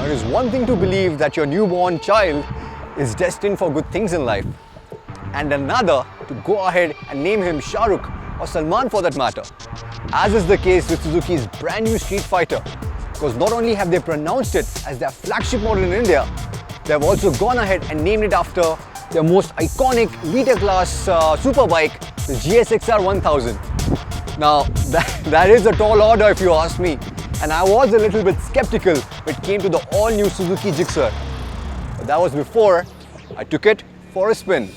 Now, it is one thing to believe that your newborn child is destined for good things in life, and another to go ahead and name him Shah Rukh or Salman for that matter, as is the case with Suzuki's brand new Street Fighter, because not only have they pronounced it as their flagship model in India, they have also gone ahead and named it after their most iconic leader class superbike, the GSXR 1000. Now that is a tall order if you ask me, and I was a little bit skeptical when it came to the all-new Suzuki Gixxer, but that was before I took it for a spin.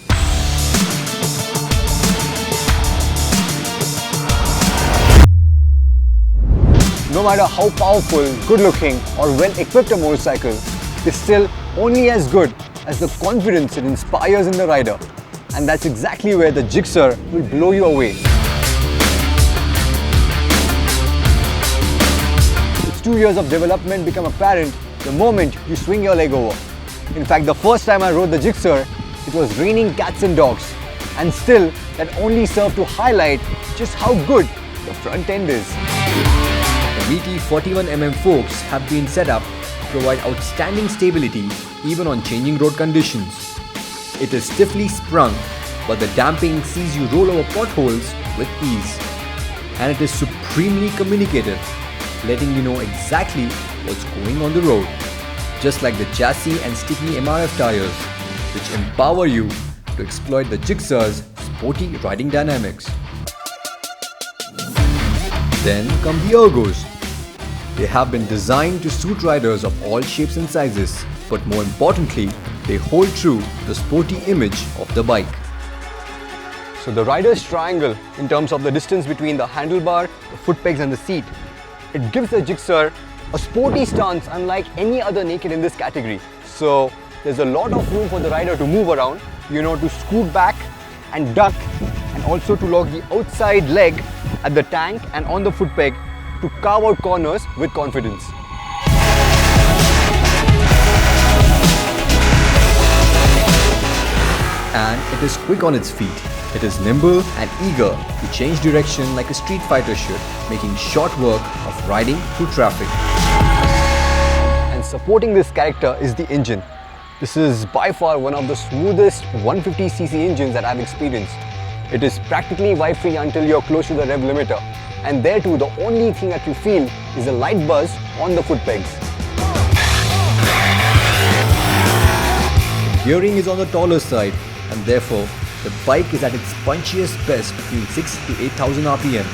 No matter how powerful, good-looking or well-equipped a motorcycle is still only as good as the confidence it inspires in the rider, and that's exactly where the Gixxer will blow you away. Its 2 years of development become apparent the moment you swing your leg over. In fact, the first time I rode the Gixxer, it was raining cats and dogs, and still that only served to highlight just how good the front end is. The meaty 41mm forks have been set up to provide outstanding stability even on changing road conditions. It is stiffly sprung, but the damping sees you roll over potholes with ease. And it is supremely communicative, letting you know exactly what's going on the road. Just like the chassis and sticky MRF tires, which empower you to exploit the Gixxer's sporty riding dynamics. Then come the ergos. They have been designed to suit riders of all shapes and sizes, but more importantly, they hold true to the sporty image of the bike. So the rider's triangle in terms of the distance between the handlebar, the foot pegs and the seat, it gives the Gixxer a sporty stance unlike any other naked in this category. So there's a lot of room for the rider to move around, to scoot back and duck, and also to lock the outside leg at the tank and on the foot peg to carve out corners with confidence. And it is quick on its feet. It is nimble and eager to change direction like a Street Fighter should, making short work of riding through traffic. And supporting this character is the engine. This is by far one of the smoothest 150cc engines that I've experienced. It is practically vibe-free until you're close to the rev limiter. And there too, the only thing that you feel is a light buzz on the foot pegs. The gearing is on the taller side, and therefore the bike is at its punchiest best between 6 to 8,000 RPM.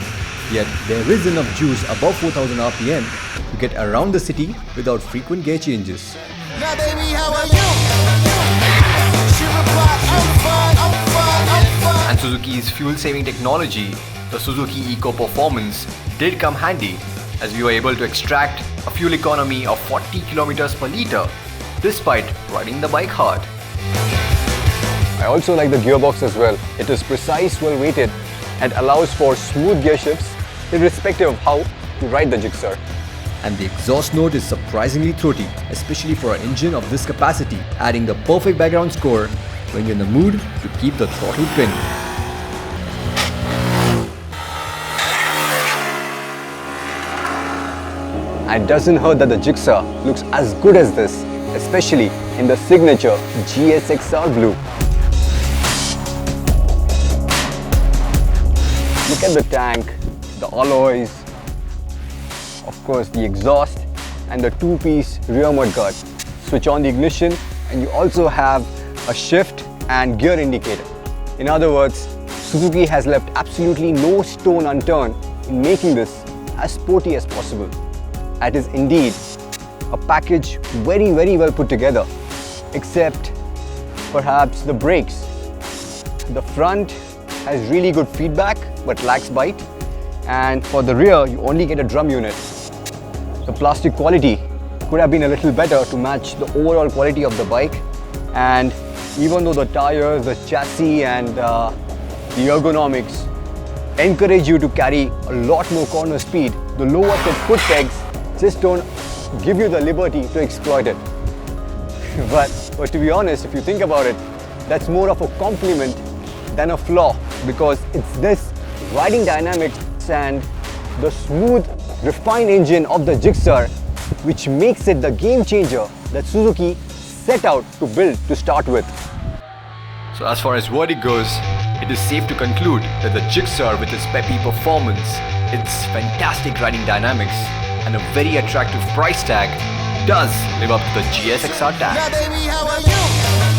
Yet there is enough juice above 4,000 RPM to get around the city without frequent gear changes. Now baby, how are you? She replied, I'm fine. And Suzuki's fuel-saving technology, the Suzuki Eco Performance, did come handy, as we were able to extract a fuel economy of 40 km per litre despite riding the bike hard. I also like the gearbox as well. It is precise, well weighted, and allows for smooth gear shifts irrespective of how you ride the Gixxer. And the exhaust note is surprisingly throaty, especially for an engine of this capacity, adding the perfect background score when you're in the mood to keep the throttle pinned. It doesn't hurt that the Gixxer looks as good as this, especially in the signature GSXR blue. Look at the tank, the alloys, of course the exhaust, and the two-piece rear mudguard. Switch on the ignition and you also have a shift and gear indicator. In other words, Suzuki has left absolutely no stone unturned in making this as sporty as possible. It is indeed a package very well put together, except perhaps the brakes. The front has really good feedback but lacks bite, and for the rear you only get a drum unit. The plastic quality could have been a little better to match the overall quality of the bike, and even though the tires, the chassis and the ergonomics encourage you to carry a lot more corner speed, the lower set foot pegs just don't give you the liberty to exploit it. But to be honest, if you think about it, that's more of a compliment than a flaw, because it's this riding dynamics and the smooth, refined engine of the Gixxer which makes it the game changer that Suzuki set out to build to start with. So as far as verdict goes, it is safe to conclude that the Gixxer, with its peppy performance, its fantastic riding dynamics, and a very attractive price tag, does live up to the GSXR tag. Now baby, how are you?